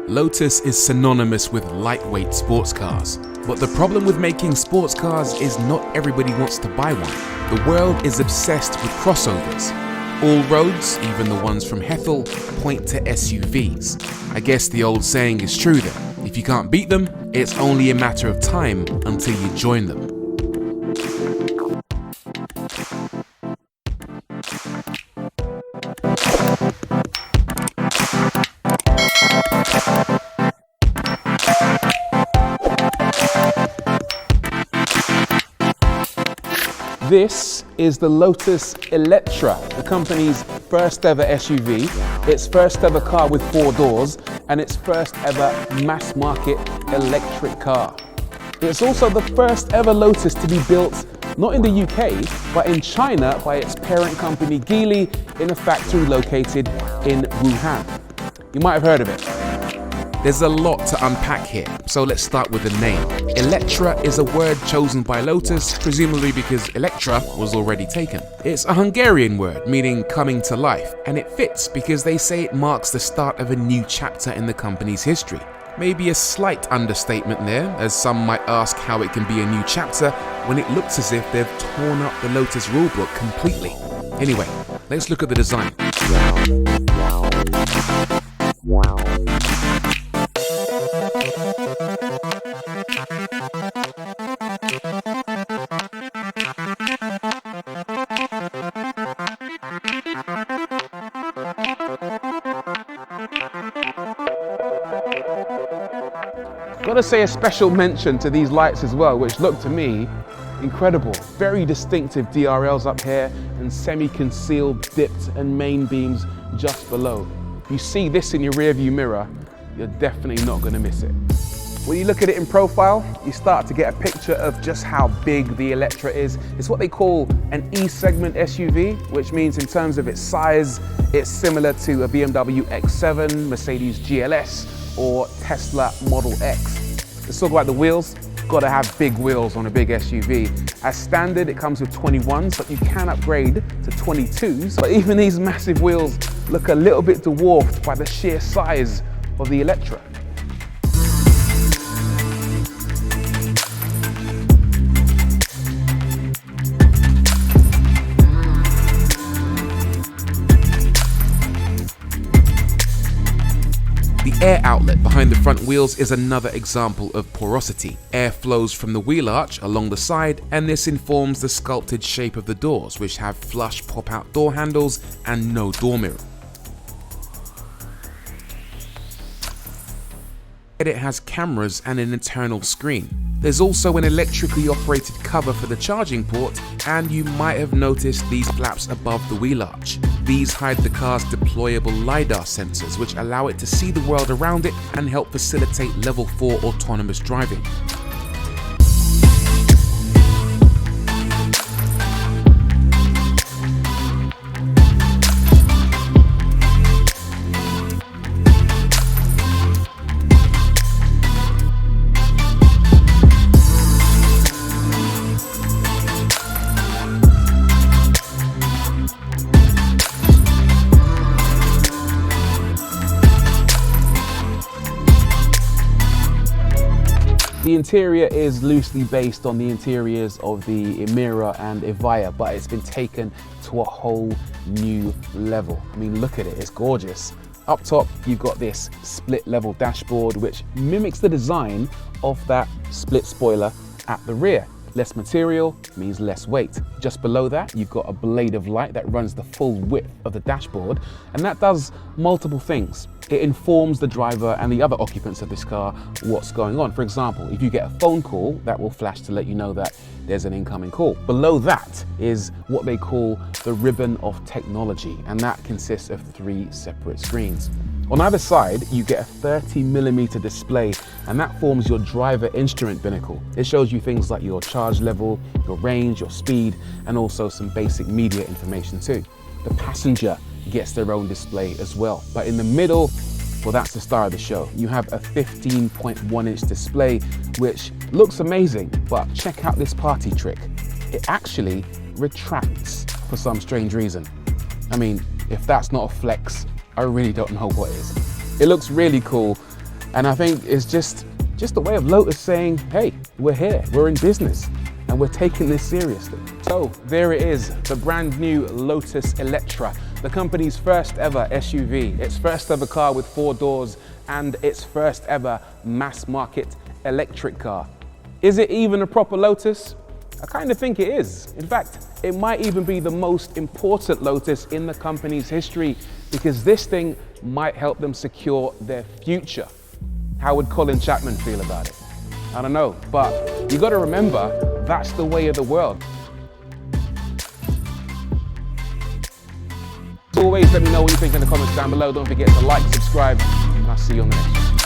Lotus is synonymous with lightweight sports cars. But the problem with making sports cars is not everybody wants to buy one. The world is obsessed with crossovers. All roads, even the ones from Hethel, point to SUVs. I guess the old saying is true then. If you can't beat them, it's only a matter of time until you join them. This is the Lotus Eletre, the company's first ever SUV, its first ever car with 4 doors, and its first ever mass market electric car. It's also the first ever Lotus to be built not in the UK, but in China by its parent company Geely in a factory located in Wuhan. You might have heard of it. There's a lot to unpack here, so let's start with the name. Eletre is a word chosen by Lotus, presumably because Electra was already taken. It's a Hungarian word meaning coming to life, and it fits because they say it marks the start of a new chapter in the company's history. Maybe a slight understatement there, as some might ask how it can be a new chapter when it looks as if they've torn up the Lotus rulebook completely. Anyway, let's look at the design. Gotta say a special mention to these lights as well, which look to me incredible. Very distinctive DRLs up here and semi-concealed dipped and main beams just below. If you see this in your rear view mirror, you're definitely not gonna miss it. When you look at it in profile, you start to get a picture of just how big the Eletre is. It's what they call an E-segment SUV, which means in terms of its size, it's similar to a BMW X7, Mercedes GLS, or Tesla Model X. Let's talk about the wheels. Gotta have big wheels on a big SUV. As standard, it comes with 21s, but you can upgrade to 22s. But even these massive wheels look a little bit dwarfed by the sheer size of the Eletre. The air outlet behind the front wheels is another example of porosity. Air flows from the wheel arch along the side, and this informs the sculpted shape of the doors, which have flush pop-out door handles and no door mirror. It has cameras and an internal screen. There's also an electrically operated cover for the charging port, and you might have noticed these flaps above the wheel arch. These hide the car's deployable LiDAR sensors, which allow it to see the world around it and help facilitate level 4 autonomous driving. The interior is loosely based on the interiors of the Emira and Evija, but it's been taken to a whole new level. I mean, look at it, it's gorgeous. Up top, you've got this split level dashboard, which mimics the design of that split spoiler at the rear. Less material means less weight. Just below that, you've got a blade of light that runs the full width of the dashboard, and that does multiple things. It informs the driver and the other occupants of this car what's going on. For example, if you get a phone call, that will flash to let you know that there's an incoming call. Below that is what they call the ribbon of technology, and that consists of 3 separate screens. On either side, you get a 30mm display, and that forms your driver instrument binnacle. It shows you things like your charge level, your range, your speed, and also some basic media information too. The passenger gets their own display as well. But in the middle, well, that's the star of the show. You have a 15.1-inch display, which looks amazing, but check out this party trick. It actually retracts for some strange reason. I mean, if that's not a flex, I really don't know what is. It looks really cool, And I think it's just a way of Lotus saying, hey, we're here, we're in business, and we're taking this seriously. So there it is, the brand new Lotus Eletre, the company's first ever SUV, its first ever car with 4 doors, and its first ever mass market electric car. Is it even a proper Lotus? I kind of think it is. In fact, it might even be the most important Lotus in the company's history, because this thing might help them secure their future. How would Colin Chapman feel about it? I don't know, but you got to remember, that's the way of the world. As always, let me know what you think in the comments down below. Don't forget to like, subscribe, and I'll see you on the next one.